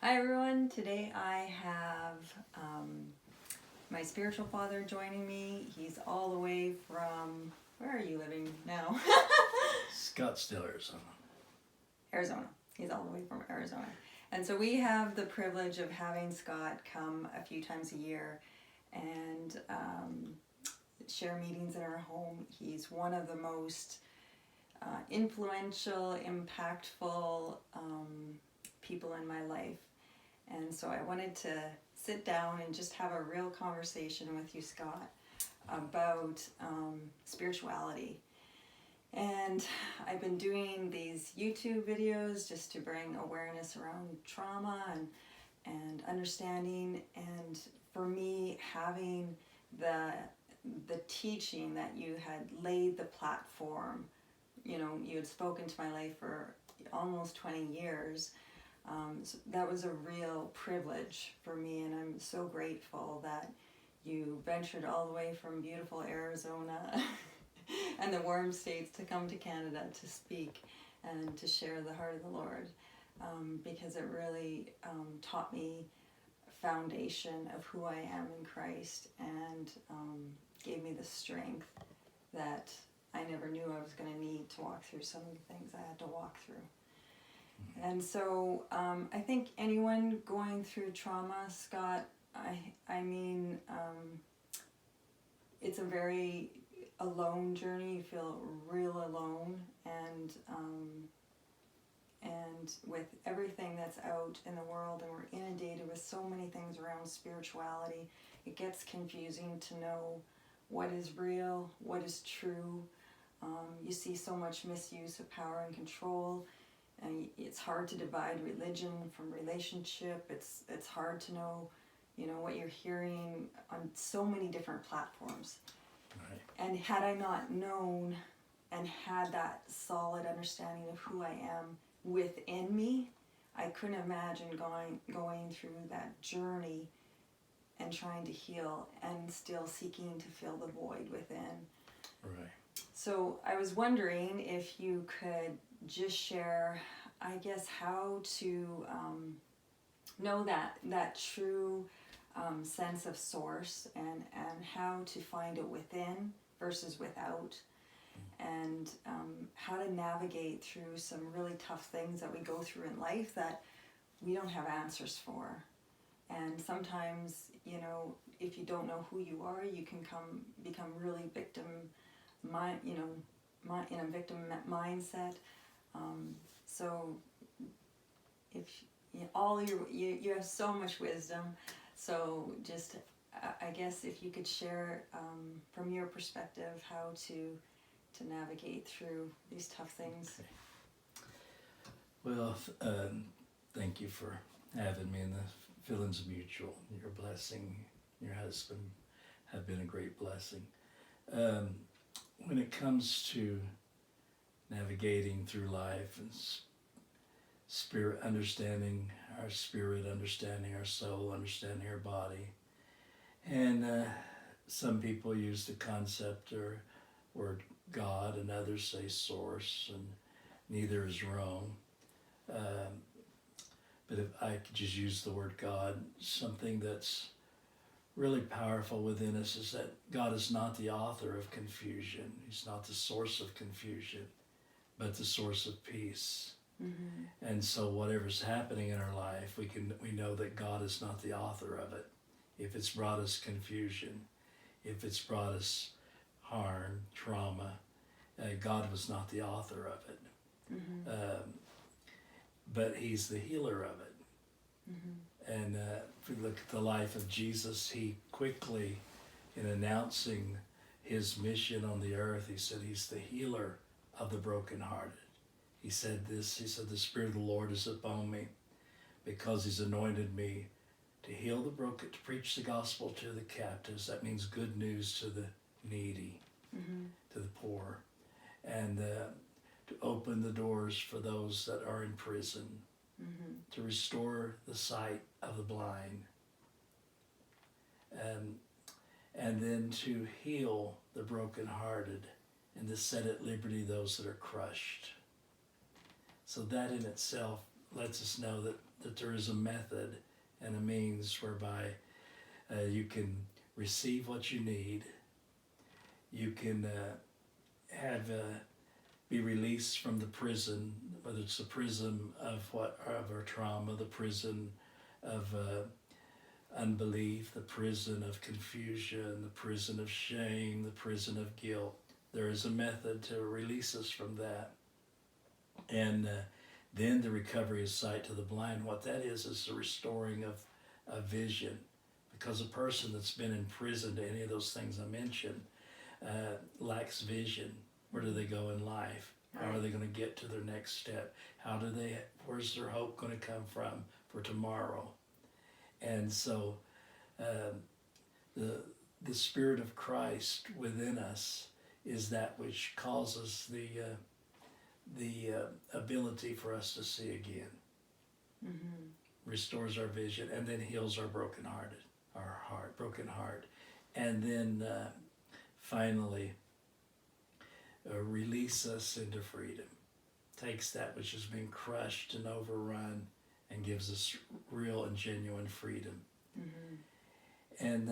Hi everyone, today I have my spiritual father joining me. He's all the way from, where are you living now? Scottsdale, Arizona. Arizona. He's all the way from Arizona. And so we have the privilege of having Scott come a few times a year and share meetings in our home. He's one of the most influential, impactful people in my life. And so I wanted to sit down and just have a real conversation with you, Scott, about spirituality. And I've been doing these YouTube videos just to bring awareness around trauma and understanding. And for me, having the teaching that you had laid the platform, you had spoken to my life for almost 20 years. So that was a real privilege for me, and I'm so grateful that you ventured all the way from beautiful Arizona and the warm states to come to Canada to speak and to share the heart of the Lord, because it really taught me a foundation of who I am in Christ, and gave me the strength that I never knew I was going to need to walk through some of the things I had to walk through. And so I think anyone going through trauma, Scott, I mean, it's a very alone journey. You feel real alone, and with everything that's out in the world, and we're inundated with so many things around spirituality, it gets confusing to know what is real, what is true. You see so much misuse of power and control. And it's hard to divide religion from relationship. It's hard to know, what you're hearing on so many different platforms. Right. And had I not known and had that solid understanding of who I am within me, I couldn't imagine going through that journey and trying to heal and still seeking to fill the void within. Right. So I was wondering if you could just share, I guess, how to know that true sense of source, and how to find it within versus without, and how to navigate through some really tough things that we go through in life that we don't have answers for. And sometimes, if you don't know who you are, you can become really victim in a victim mindset. So if you have so much wisdom, so just I guess if you could share from your perspective how to navigate through these tough things. Okay. Well, thank you for having me, and the feelings mutual. Your blessing, your husband have been a great blessing. When it comes to navigating through life and spirit, understanding our soul, understanding our body, and some people use the concept or word God, and others say source, and neither is wrong. But if I could just use the word God, something that's really powerful within us is that God is not the author of confusion. He's not the source of confusion, but the source of peace. Mm-hmm. And so whatever's happening in our life, we know that God is not the author of it. If it's brought us confusion, if it's brought us harm, trauma, God was not the author of it. Mm-hmm. But He's the healer of it. Mm-hmm. And if we look at the life of Jesus, He quickly, in announcing His mission on the earth, He said He's the healer of the brokenhearted. He said this, He said, the Spirit of the Lord is upon me because He's anointed me to heal the broken, to preach the gospel to the captives. That means good news to the needy, Mm-hmm. to the poor, and to open the doors for those that are in prison, Mm-hmm. to restore the sight of the blind, and then to heal the brokenhearted and to set at liberty those that are crushed. So that in itself lets us know that there is a method and a means whereby you can receive what you need. You can be released from the prison, whether it's the prison of our trauma, the prison of unbelief, the prison of confusion, the prison of shame, the prison of guilt. There is a method to release us from that. And then the recovery of sight to the blind. What that is the restoring of vision. Because a person that's been in prison to any of those things I mentioned lacks vision. Where do they go in life? How are they going to get to their next step? Where's their hope going to come from for tomorrow? And so the Spirit of Christ within us is that which causes the ability for us to see again. Mm-hmm. Restores our vision, and then heals our broken heart, and then finally release us into freedom. Takes that which has been crushed and overrun and gives us real and genuine freedom. Mm-hmm. And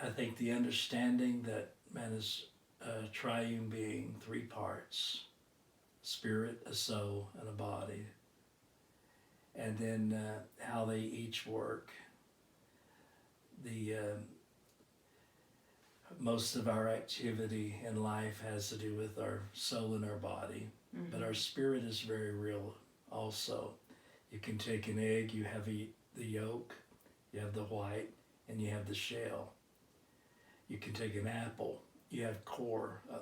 I think the understanding that man is a triune being, 3 parts, spirit, a soul, and a body, and then how they each work. Most of our activity in life has to do with our soul and our body, mm-hmm. but our spirit is very real also. You can take an egg, you have the yolk, you have the white, and you have the shell. You can take an apple, you have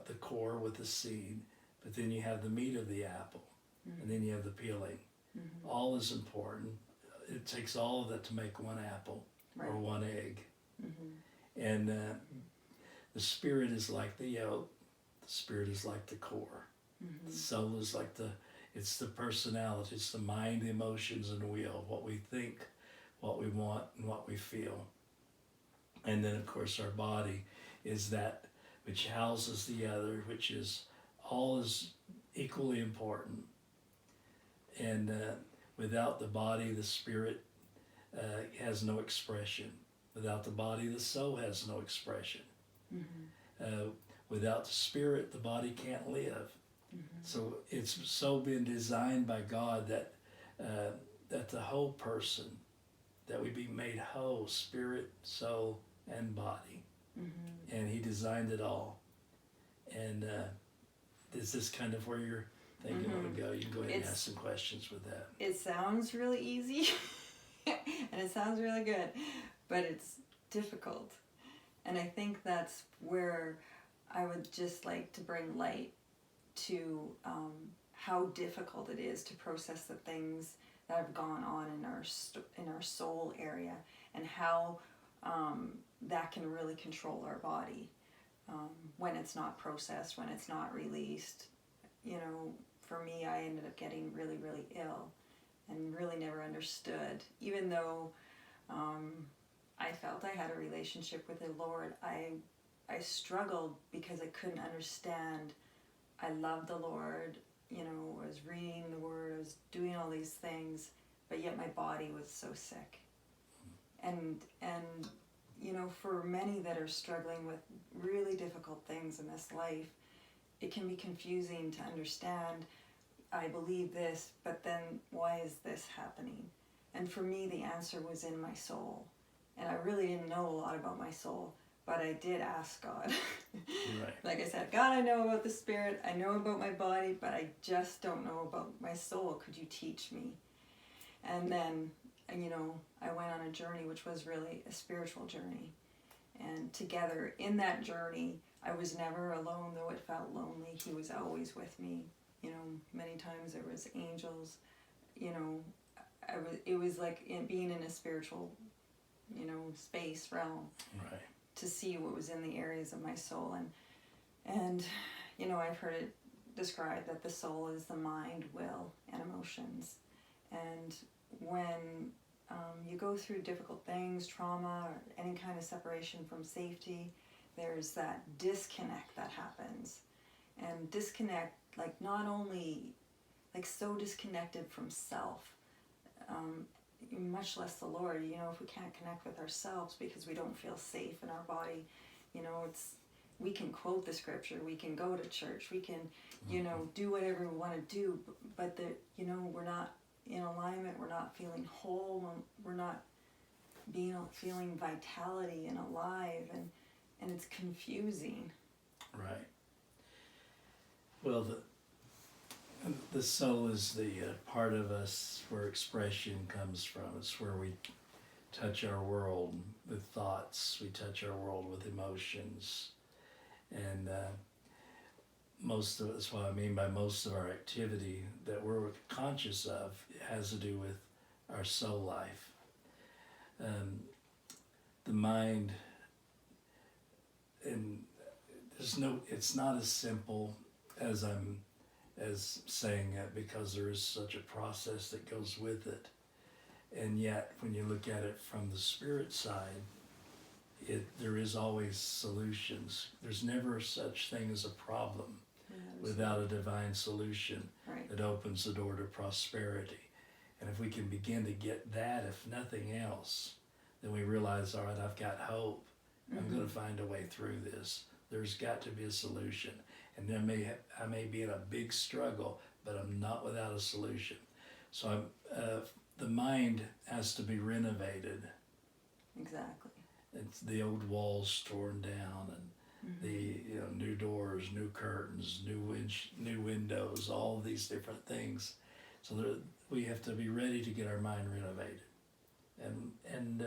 the core with the seed, but then you have the meat of the apple, mm-hmm. and then you have the peeling. Mm-hmm. All is important. It takes all of that to make one apple, right. or one egg. Mm-hmm. And the spirit is like the yolk, the spirit is like the core. Mm-hmm. The soul is like it's the personality, it's the mind, the emotions, and the will, what we think, what we want, and what we feel. And then, of course, our body is that which houses the other, which is all is equally important. And without the body, the spirit has no expression. Without the body, the soul has no expression. Mm-hmm. Without the spirit, the body can't live. Mm-hmm. So it's so been designed by God that the whole person, that we be made whole, spirit, soul, and body. Mm-hmm. And He designed it all. And is this kind of where you're thinking mm-hmm. want to go? You can go ahead and ask some questions with that. It sounds really easy, and it sounds really good, but it's difficult. And I think that's where I would just like to bring light to how difficult it is to process the things that have gone on in our soul area, and how that can really control our body when it's not processed, when it's not released. You know, for me, I ended up getting really, really ill and really never understood. Even though I felt I had a relationship with the Lord, I struggled because I couldn't understand. I loved the Lord, you know, I was reading the Word, I was doing all these things, but yet my body was so sick. And you know, for many that are struggling with really difficult things in this life, it can be confusing to understand, I believe this, but then why is this happening? And for me, the answer was in my soul. And I really didn't know a lot about my soul, but I did ask God. Right. Like I said, God, I know about the spirit, I know about my body, but I just don't know about my soul. Could you teach me? And then, you know, I went on a journey which was really a spiritual journey. And together in that journey, I was never alone, though it felt lonely. He was always with me. You know, many times there was angels. You know, it was like being in a spiritual, you know, space, realm. Right. To see what was in the areas of my soul. And you know, I've heard it described that the soul is the mind, will, and emotions. And when you go through difficult things, trauma, or any kind of separation from safety, there's that disconnect that happens. And disconnect, like, not only like so disconnected from self, much less the Lord. You know, if we can't connect with ourselves because we don't feel safe in our body, you know, we can quote the scripture, we can go to church, we can, you know, do whatever we want to do, but you know, we're not in alignment, we're not feeling whole, we're not feeling vitality and alive, and it's confusing. Right. Well, the soul is the part of us where expression comes from. It's where we touch our world with thoughts, we touch our world with emotions, and most of it's what I mean by most of our activity that we're conscious of has to do with our soul life. The mind, and it's not as simple as saying it, because there is such a process that goes with it. And yet, when you look at it from the spirit side, there is always solutions. There's never such thing as a problem without a divine solution that opens the door to prosperity. And if we can begin to get that, if nothing else, then we realize, all right, I've got hope. I'm going to find a way through this. There's got to be a solution. And I may be in a big struggle, but I'm not without a solution. So the mind has to be renovated. Exactly. It's the old walls torn down, and the new doors, new curtains, new windows, all of these different things. So we have to be ready to get our mind renovated, and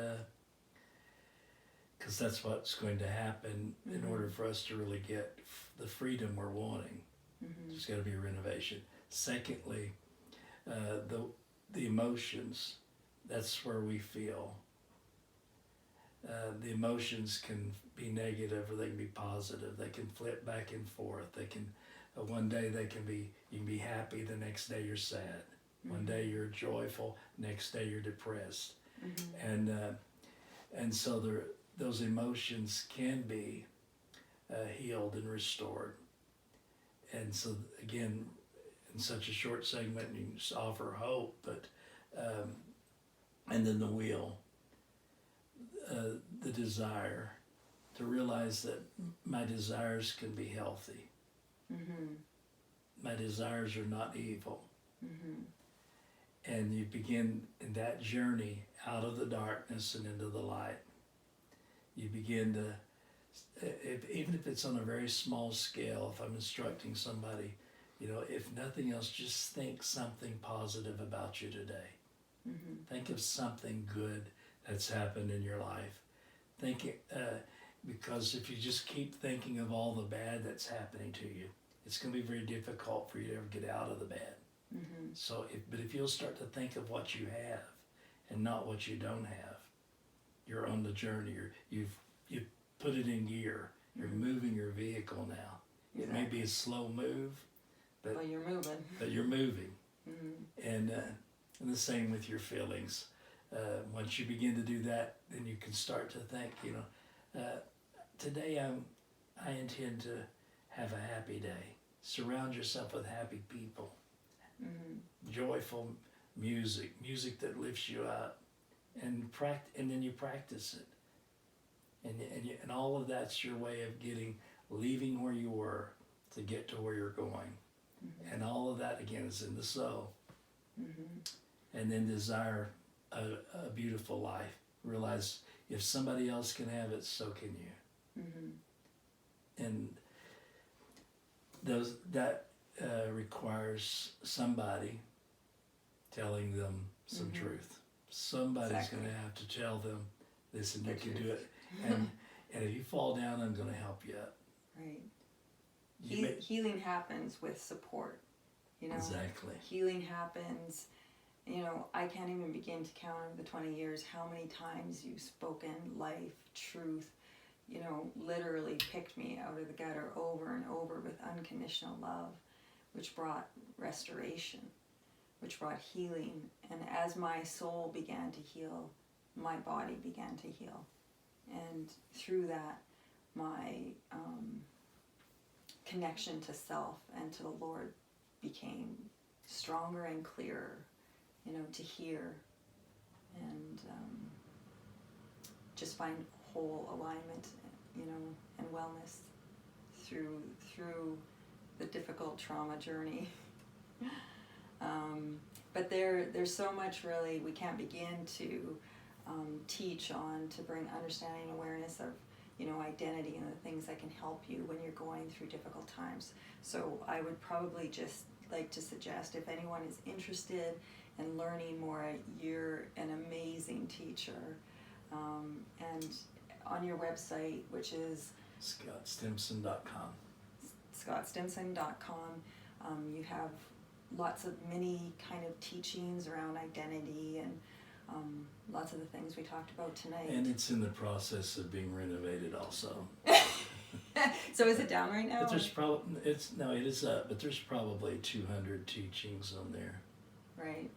because that's what's going to happen in order for us to really get the freedom we're wanting. There's got to be a renovation. Secondly, the emotions. That's where we feel. The emotions can be negative or they can be positive. They can flip back and forth. They can one day you can be happy, the next day you're sad. One day you're joyful, next day you're depressed. And so those emotions can be healed and restored. And so again, in such a short segment, you just offer hope, but and then the will, the desire to realize that my desires can be healthy. My desires are not evil. And you begin in that journey out of the darkness and into the light. You begin to, even if it's on a very small scale, if I'm instructing somebody, if nothing else, just think something positive about you today. Think of something good that's happened in your life. Because if you just keep thinking of all the bad that's happening to you, it's going to be very difficult for you to ever get out of the bad. So, if you'll start to think of what you have and not what you don't have, you're on the journey. You've put it in gear. You're moving your vehicle now. It may be a slow move, but you're moving. But you're moving. And the same with your feelings. Once you begin to do that, then you can start to think, today I intend to have a happy day. Surround yourself with happy people. Joyful music that lifts you up, and then you practice it, and all of that's your way of leaving where you were to get to where you're going, and all of that again is in the soul, and then desire a beautiful life. Realize if somebody else can have it, so can you, and that requires somebody telling them some truth. Somebody's going to have to tell them, listen, you can do it. And if you fall down, I'm going to help you up. Right. Healing happens with support. Exactly. Healing happens, I can't even begin to count over the 20 years how many times you've spoken life, truth, literally picked me out of the gutter over and over with unconditional love, which brought restoration, which brought healing. And as my soul began to heal, my body began to heal. And through that, my connection to self and to the Lord became stronger and clearer, to hear and just find whole alignment, and wellness through the difficult trauma journey. But there's so much really we can't begin to teach on to bring understanding and awareness of identity and the things that can help you when you're going through difficult times. So I would probably just like to suggest, if anyone is interested in learning more, you're an amazing teacher. And on your website, which is ScottStimson.com. ScottStimson.com, you have lots of many kind of teachings around identity and lots of the things we talked about tonight. And it's in the process of being renovated also. So is it down right now? But there's it is up, but there's probably 200 teachings on there. Right.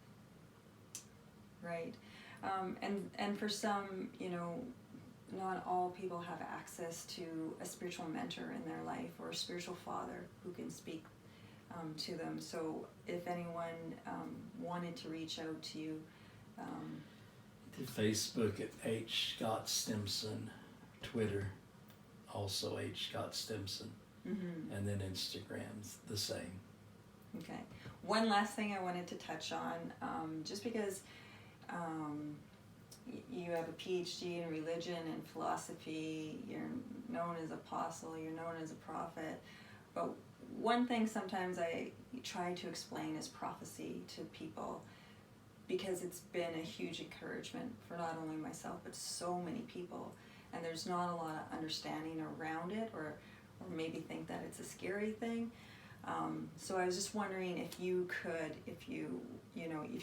And for some, not all people have access to a spiritual mentor in their life or a spiritual father who can speak to them. So if anyone wanted to reach out to you, to Facebook at H. Scott Stimson, Twitter also H. Scott Stimson, and then Instagram's the same. Okay. One last thing I wanted to touch on, just because you have a PhD in religion and philosophy, you're known as apostle, you're known as a prophet, but one thing sometimes I try to explain is prophecy to people, because it's been a huge encouragement for not only myself but so many people, and there's not a lot of understanding around it, or maybe think that it's a scary thing. So I was just wondering if you could, if you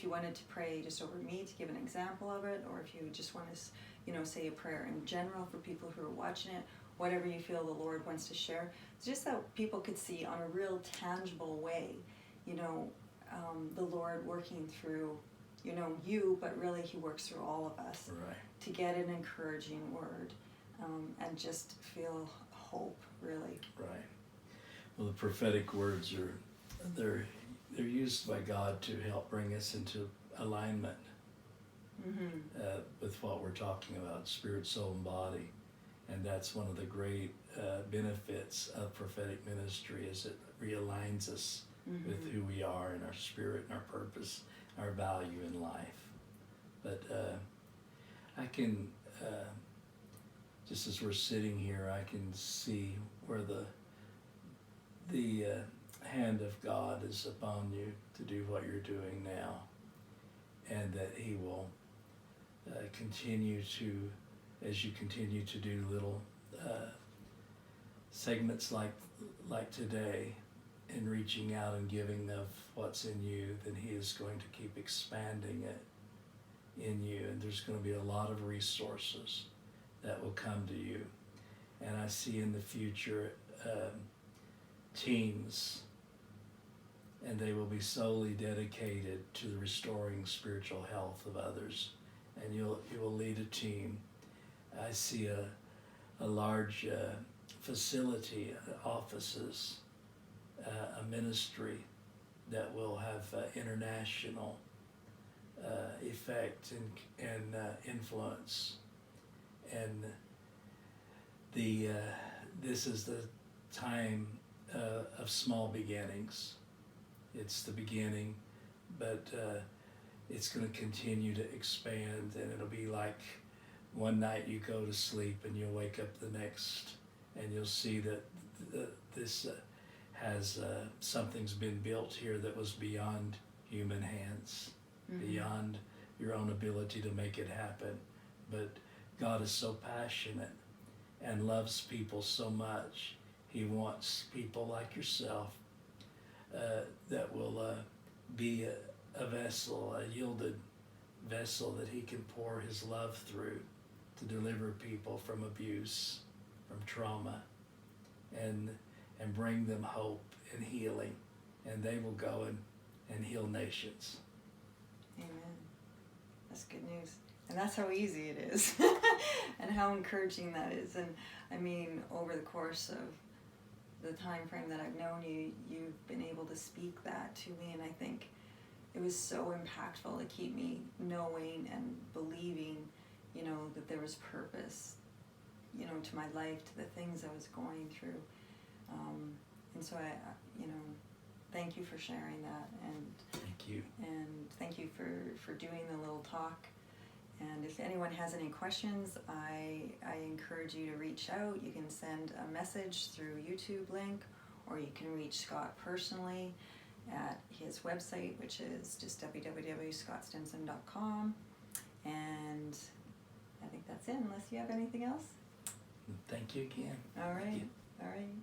wanted to pray just over me to give an example of it, or if you just want to, say a prayer in general for people who are watching it, whatever you feel the Lord wants to share. It's just that people could see on a real tangible way, the Lord working through, you, but really He works through all of us, Right. to get an encouraging word, and just feel hope, really. Right. Well, the prophetic words they're used by God to help bring us into alignment with what we're talking about, spirit, soul, and body. And that's one of the great benefits of prophetic ministry, is it realigns us with who we are and our spirit and our purpose, our value in life. But I can, just as we're sitting here, I can see where the hand of God is upon you to do what you're doing now, and that He will continue to, as you continue to do little segments like today, and reaching out and giving of what's in you, then He is going to keep expanding it in you, and there's going to be a lot of resources that will come to you. And I see in the future teams, and they will be solely dedicated to the restoring spiritual health of others, and you will lead a team. I see a large facility, offices, a ministry that will have international effect and influence, and this is the time of small beginnings. It's the beginning, but it's going to continue to expand, and it'll be like one night you go to sleep and you'll wake up the next, and you'll see that this has something's been built here that was beyond human hands, beyond your own ability to make it happen. But God is so passionate and loves people so much. He wants people like yourself that will be a vessel, a yielded vessel that He can pour His love through to deliver people from abuse, from trauma, and bring them hope and healing, and they will go and heal nations. Amen. That's good news. And that's how easy it is and how encouraging that is. And I mean, over the course of the time frame that I've known you, you've been able to speak that to me, and I think it was so impactful to keep me knowing and believing, you know, that there was purpose, you know, to my life, to the things I was going through. And so I, you know, thank you for sharing that, and Thank you. and thank you for doing the little talk. And if anyone has any questions, I encourage you to reach out. You can send a message through YouTube link, or you can reach Scott personally at his website, which is just www.scottstimson.com. And I think that's it, unless you have anything else. Thank you again. All Thank right. you. All right.